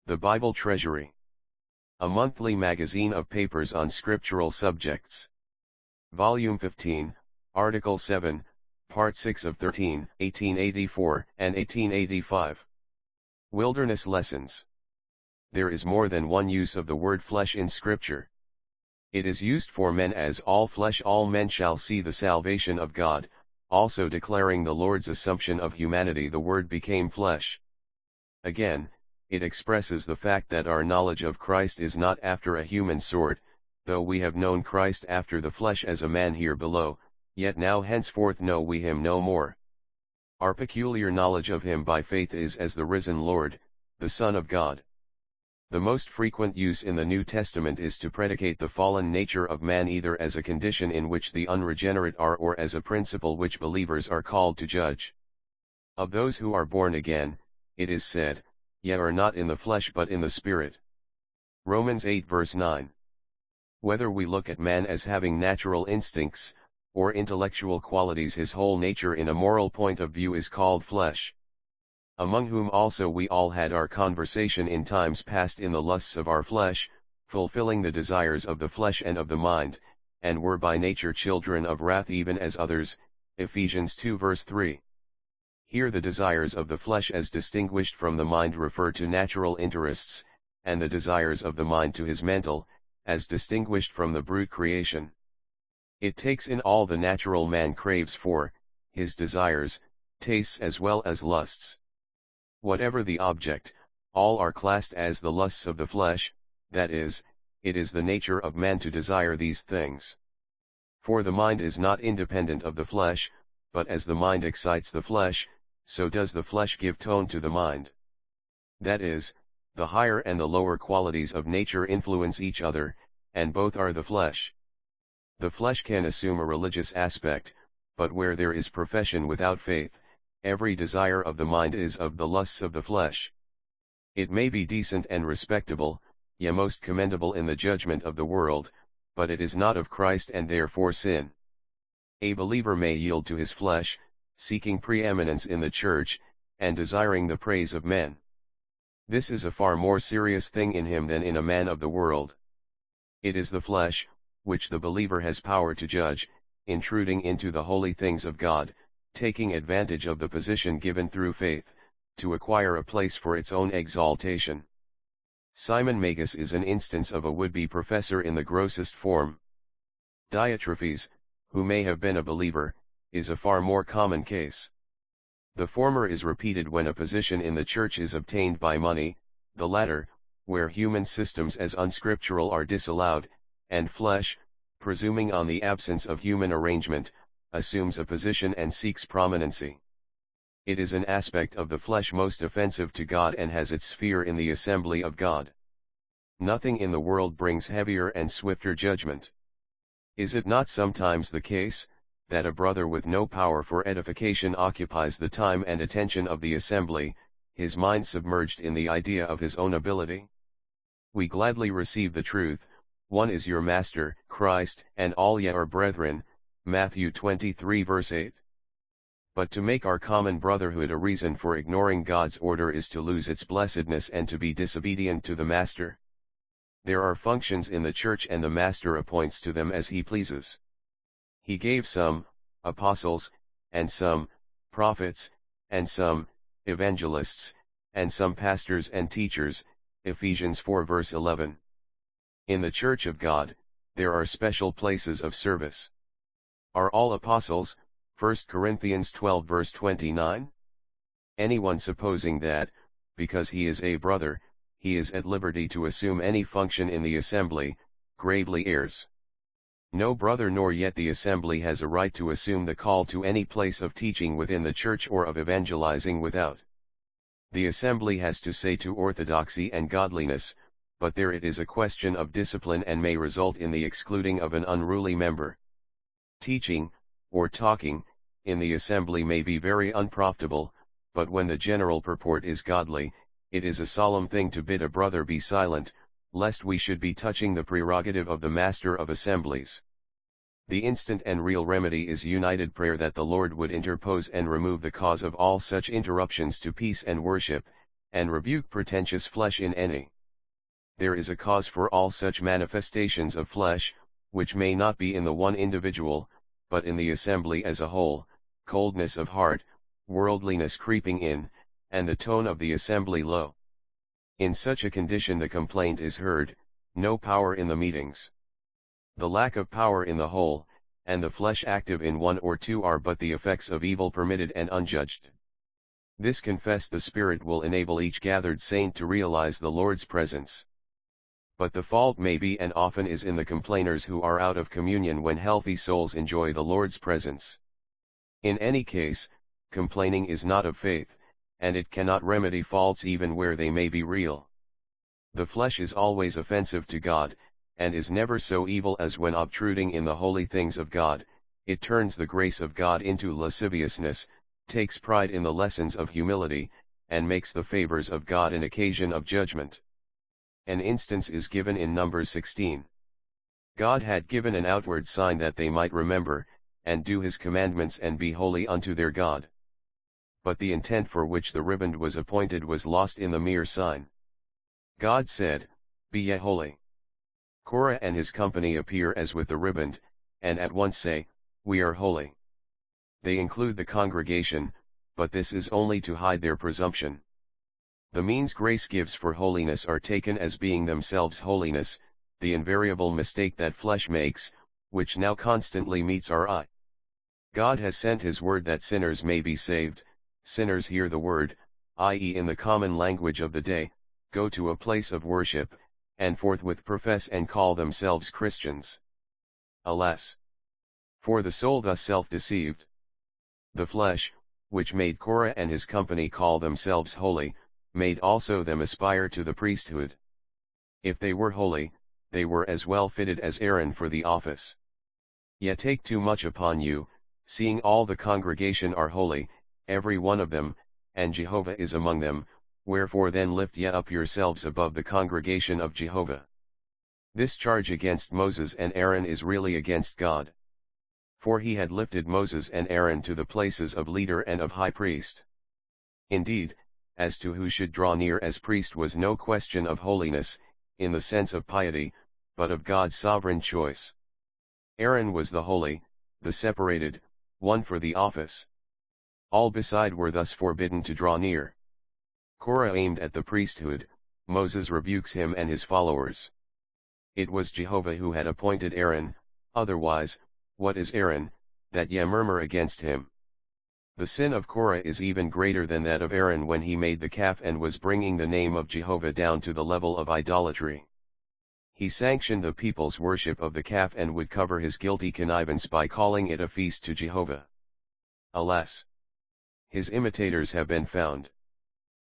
The Bible Treasury. A monthly magazine of papers on scriptural subjects. Volume 15, Article 7, Part 6 of 13, 1884 and 1885. Wilderness Lessons. There is more than one use of the word flesh in Scripture. It is used for men as all flesh, all men shall see the salvation of God, also declaring the Lord's assumption of humanity, the Word became flesh. Again, it expresses the fact that our knowledge of Christ is not after a human sort, though we have known Christ after the flesh as a man here below, yet now henceforth know we him no more. Our peculiar knowledge of him by faith is as the risen Lord, the Son of God. The most frequent use in the New Testament is to predicate the fallen nature of man either as a condition in which the unregenerate are or as a principle which believers are called to judge. Of those who are born again, it is said, "Ye are not in the flesh but in the Spirit." Romans 8 verse 9. Whether we look at man as having natural instincts, or intellectual qualities, his whole nature in a moral point of view is called flesh. Among whom also we all had our conversation in times past in the lusts of our flesh, fulfilling the desires of the flesh and of the mind, and were by nature children of wrath even as others. Ephesians 2 verse 3. Here the desires of the flesh as distinguished from the mind refer to natural interests, and the desires of the mind to his mental, as distinguished from the brute creation. It takes in all the natural man craves for, his desires, tastes as well as lusts. Whatever the object, all are classed as the lusts of the flesh, that is, it is the nature of man to desire these things. For the mind is not independent of the flesh, but as the mind excites the flesh, so does the flesh give tone to the mind. That is, the higher and the lower qualities of nature influence each other, and both are the flesh. The flesh can assume a religious aspect, but where there is profession without faith, every desire of the mind is of the lusts of the flesh. It may be decent and respectable, yea most commendable in the judgment of the world, but it is not of Christ and therefore sin. A believer may yield to his flesh, seeking preeminence in the church, and desiring the praise of men. This is a far more serious thing in him than in a man of the world. It is the flesh, which the believer has power to judge, intruding into the holy things of God, taking advantage of the position given through faith, to acquire a place for its own exaltation. Simon Magus is an instance of a would-be professor in the grossest form. Diotrephes, who may have been a believer, is a far more common case. The former is repeated when a position in the church is obtained by money, the latter, where human systems as unscriptural are disallowed, and flesh, presuming on the absence of human arrangement, assumes a position and seeks prominency. It is an aspect of the flesh most offensive to God and has its sphere in the assembly of God. Nothing in the world brings heavier and swifter judgment. Is it not sometimes the case, that a brother with no power for edification occupies the time and attention of the assembly, his mind submerged in the idea of his own ability? We gladly receive the truth, one is your master, Christ, and all ye are brethren, Matthew 23 verse 8. But to make our common brotherhood a reason for ignoring God's order is to lose its blessedness and to be disobedient to the master. There are functions in the church and the master appoints to them as he pleases. He gave some, apostles, and some, prophets, and some, evangelists, and some pastors and teachers, Ephesians 4 verse 11. In the church of God, there are special places of service. Are all apostles? 1 Corinthians 12 verse 29. Anyone supposing that, because he is a brother, he is at liberty to assume any function in the assembly, gravely errs. No brother nor yet the assembly has a right to assume the call to any place of teaching within the church or of evangelizing without. The assembly has to say to orthodoxy and godliness, but there it is a question of discipline and may result in the excluding of an unruly member. Teaching, or talking, in the assembly may be very unprofitable, but when the general purport is godly, it is a solemn thing to bid a brother be silent, lest we should be touching the prerogative of the master of assemblies. The instant and real remedy is united prayer that the Lord would interpose and remove the cause of all such interruptions to peace and worship, and rebuke pretentious flesh in any. There is a cause for all such manifestations of flesh, which may not be in the one individual, but in the assembly as a whole, coldness of heart, worldliness creeping in, and the tone of the assembly low. In such a condition the complaint is heard, no power in the meetings. The lack of power in the whole, and the flesh active in one or two are but the effects of evil permitted and unjudged. This confess the Spirit will enable each gathered saint to realize the Lord's presence. But the fault may be and often is in the complainers who are out of communion when healthy souls enjoy the Lord's presence. In any case, complaining is not of faith, and it cannot remedy faults even where they may be real. The flesh is always offensive to God, and is never so evil as when obtruding in the holy things of God. It turns the grace of God into lasciviousness, takes pride in the lessons of humility, and makes the favors of God an occasion of judgment. An instance is given in Numbers 16. God had given an outward sign that they might remember, and do his commandments and be holy unto their God. But the intent for which the riband was appointed was lost in the mere sign. God said, Be ye holy. Korah and his company appear as with the riband, and at once say, We are holy. They include the congregation, but this is only to hide their presumption. The means grace gives for holiness are taken as being themselves holiness, the invariable mistake that flesh makes, which now constantly meets our eye. God has sent his word that sinners may be saved. Sinners hear the word, i.e. in the common language of the day, go to a place of worship, and forthwith profess and call themselves Christians. Alas! For the soul thus self-deceived. The flesh, which made Korah and his company call themselves holy, made also them aspire to the priesthood. If they were holy, they were as well fitted as Aaron for the office. Ye take too much upon you, seeing all the congregation are holy, every one of them, and Jehovah is among them, wherefore then lift ye up yourselves above the congregation of Jehovah. This charge against Moses and Aaron is really against God. For he had lifted Moses and Aaron to the places of leader and of high priest. Indeed, as to who should draw near as priest was no question of holiness, in the sense of piety, but of God's sovereign choice. Aaron was the holy, the separated, one for the office. All beside were thus forbidden to draw near. Korah aimed at the priesthood, Moses rebukes him and his followers. It was Jehovah who had appointed Aaron, otherwise, what is Aaron, that ye murmur against him? The sin of Korah is even greater than that of Aaron when he made the calf and was bringing the name of Jehovah down to the level of idolatry. He sanctioned the people's worship of the calf and would cover his guilty connivance by calling it a feast to Jehovah. Alas! His imitators have been found.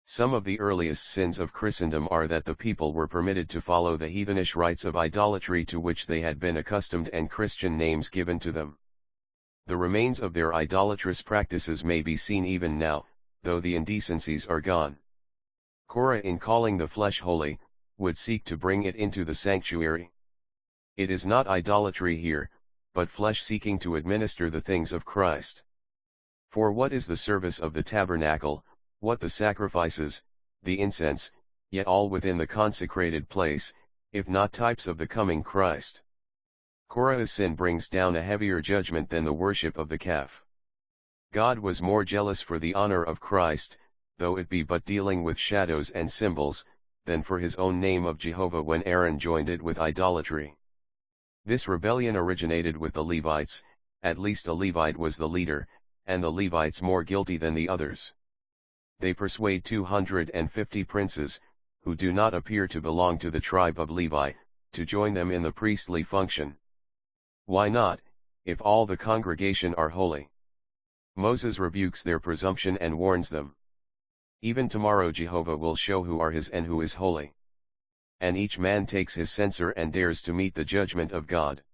Some of the earliest sins of Christendom are that the people were permitted to follow the heathenish rites of idolatry to which they had been accustomed and Christian names given to them. The remains of their idolatrous practices may be seen even now, though the indecencies are gone. Korah, in calling the flesh holy, would seek to bring it into the sanctuary. It is not idolatry here, but flesh seeking to administer the things of Christ. For what is the service of the tabernacle, what the sacrifices, the incense, yet all within the consecrated place, if not types of the coming Christ? Korah's sin brings down a heavier judgment than the worship of the calf. God was more jealous for the honor of Christ, though it be but dealing with shadows and symbols, than for his own name of Jehovah when Aaron joined it with idolatry. This rebellion originated with the Levites, at least a Levite was the leader, and the Levites more guilty than the others. They persuade 250 princes, who do not appear to belong to the tribe of Levi, to join them in the priestly function. Why not, if all the congregation are holy? Moses rebukes their presumption and warns them. Even tomorrow Jehovah will show who are his and who is holy. And each man takes his censer and dares to meet the judgment of God.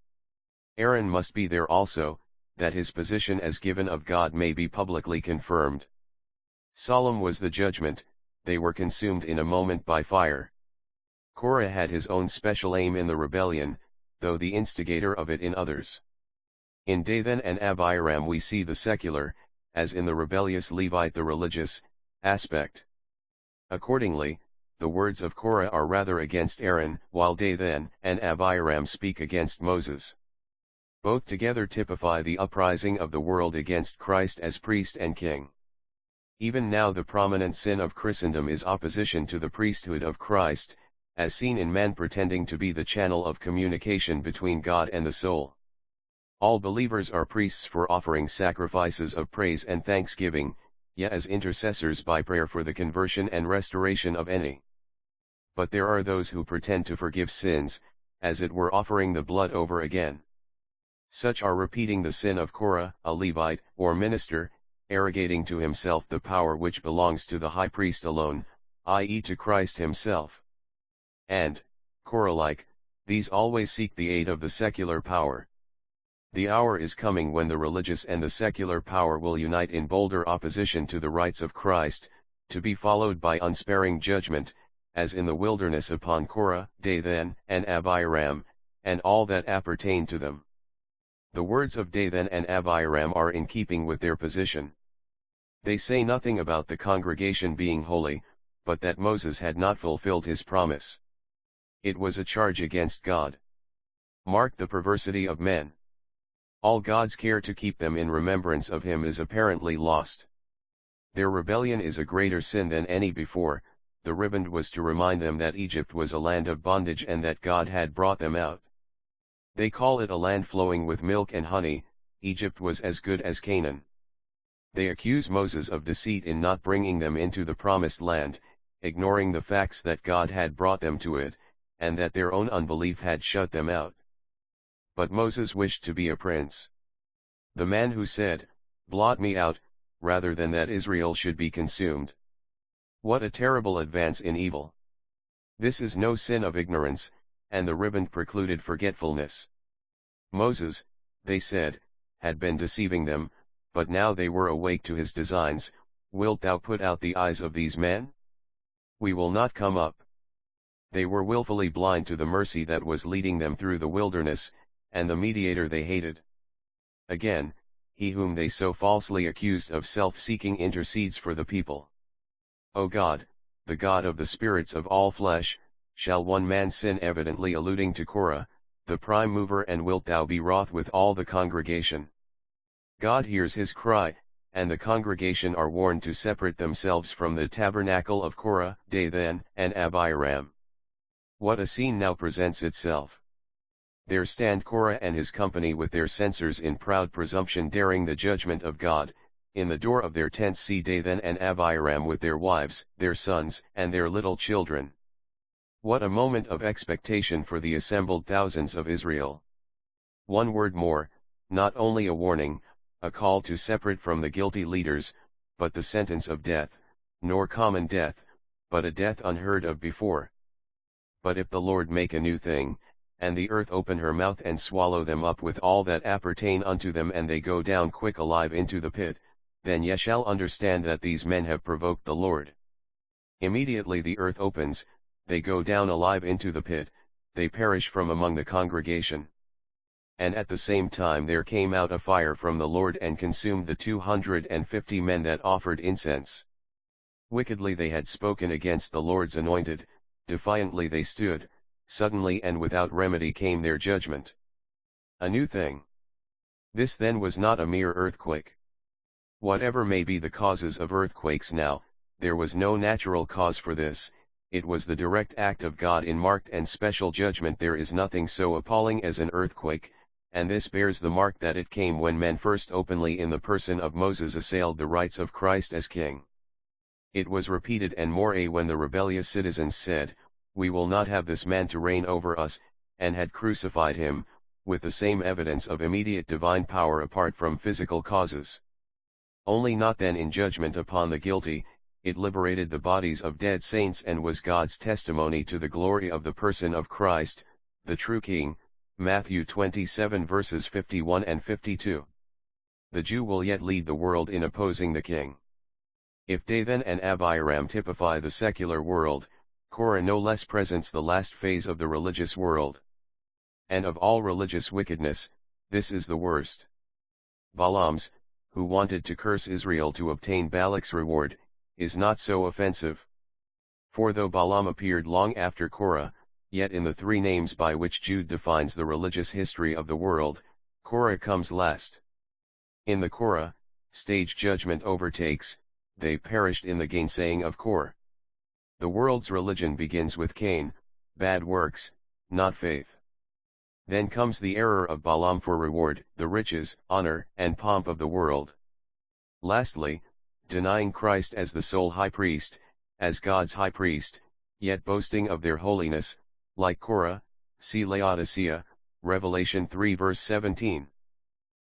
Aaron must be there also, that his position as given of God may be publicly confirmed. Solemn was the judgment, they were consumed in a moment by fire. Korah had his own special aim in the rebellion, though the instigator of it in others. In Dathan and Abiram we see the secular, as in the rebellious Levite the religious, aspect. Accordingly, the words of Korah are rather against Aaron, while Dathan and Abiram speak against Moses. Both together typify the uprising of the world against Christ as priest and king. Even now the prominent sin of Christendom is opposition to the priesthood of Christ, as seen in man pretending to be the channel of communication between God and the soul. All believers are priests for offering sacrifices of praise and thanksgiving, yet as intercessors by prayer for the conversion and restoration of any. But there are those who pretend to forgive sins, as it were offering the blood over again. Such are repeating the sin of Korah, a Levite, or minister, arrogating to himself the power which belongs to the high priest alone, i.e. to Christ himself. And, Korah-like, these always seek the aid of the secular power. The hour is coming when the religious and the secular power will unite in bolder opposition to the rights of Christ, to be followed by unsparing judgment, as in the wilderness upon Korah, Dathan, and Abiram, and all that appertain to them. The words of Dathan and Abiram are in keeping with their position. They say nothing about the congregation being holy, but that Moses had not fulfilled his promise. It was a charge against God. Mark the perversity of men. All God's care to keep them in remembrance of him is apparently lost. Their rebellion is a greater sin than any before. The riband was to remind them that Egypt was a land of bondage and that God had brought them out. They call it a land flowing with milk and honey. Egypt was as good as Canaan. They accuse Moses of deceit in not bringing them into the promised land, ignoring the facts that God had brought them to it, and that their own unbelief had shut them out. But Moses wished to be a prince. The man who said, "Blot me out," rather than that Israel should be consumed. What a terrible advance in evil! This is no sin of ignorance, and the riband precluded forgetfulness. Moses, they said, had been deceiving them, but now they were awake to his designs. Wilt thou put out the eyes of these men? We will not come up. They were willfully blind to the mercy that was leading them through the wilderness, and the mediator they hated. Again, he whom they so falsely accused of self-seeking intercedes for the people. O God, the God of the spirits of all flesh, shall one man sin, evidently alluding to Korah, the prime mover, and wilt thou be wroth with all the congregation? God hears his cry, and the congregation are warned to separate themselves from the tabernacle of Korah, Dathan, and Abiram. What a scene now presents itself! There stand Korah and his company with their censers in proud presumption daring the judgment of God. In the door of their tents see Dathan and Abiram with their wives, their sons, and their little children. What a moment of expectation for the assembled thousands of Israel! One word more, not only a warning, a call to separate from the guilty leaders, but the sentence of death, nor common death, but a death unheard of before. But if the Lord make a new thing, and the earth open her mouth and swallow them up with all that appertain unto them, and they go down quick alive into the pit, then ye shall understand that these men have provoked the Lord. Immediately the earth opens, they go down alive into the pit, they perish from among the congregation. And at the same time there came out a fire from the Lord and consumed the 250 men that offered incense. Wickedly they had spoken against the Lord's anointed, defiantly they stood. Suddenly and without remedy came their judgment. A new thing. This then was not a mere earthquake. Whatever may be the causes of earthquakes now, there was no natural cause for this. It was the direct act of God in marked and special judgment. There is nothing so appalling as an earthquake, and this bears the mark that it came when men first openly in the person of Moses assailed the rights of Christ as king. It was repeated and more when the rebellious citizens said, "We will not have this man to reign over us," and had crucified him, with the same evidence of immediate divine power apart from physical causes. Only not then in judgment upon the guilty. It liberated the bodies of dead saints and was God's testimony to the glory of the person of Christ, the true King. Matthew 27 verses 51 and 52. The Jew will yet lead the world in opposing the King. If Dathan and Abiram typify the secular world, Korah no less presents the last phase of the religious world. And of all religious wickedness, this is the worst. Balaam's, who wanted to curse Israel to obtain Balak's reward, is not so offensive. For though Balaam appeared long after Korah, yet in the three names by which Jude defines the religious history of the world, Korah comes last. In the Korah stage judgment overtakes, they perished in the gainsaying of Kor. The world's religion begins with Cain, bad works, not faith. Then comes the error of Balaam for reward, the riches, honor, and pomp of the world. Lastly, denying Christ as the sole high priest, as God's high priest, yet boasting of their holiness, like Korah, see Laodicea, Revelation 3 verse 17.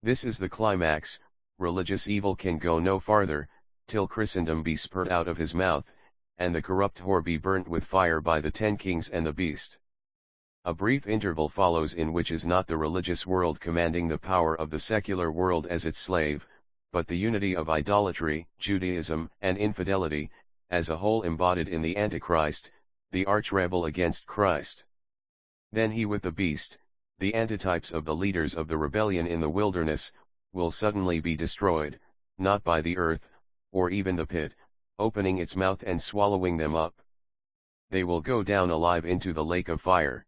This is the climax. Religious evil can go no farther, till Christendom be spurt out of his mouth, and the corrupt whore be burnt with fire by the 10 kings and the beast. A brief interval follows in which is not the religious world commanding the power of the secular world as its slave, but the unity of idolatry, Judaism, and infidelity, as a whole embodied in the Antichrist, the arch-rebel against Christ. Then he with the beast, the antitypes of the leaders of the rebellion in the wilderness, will suddenly be destroyed, not by the earth, or even the pit, opening its mouth and swallowing them up. They will go down alive into the lake of fire.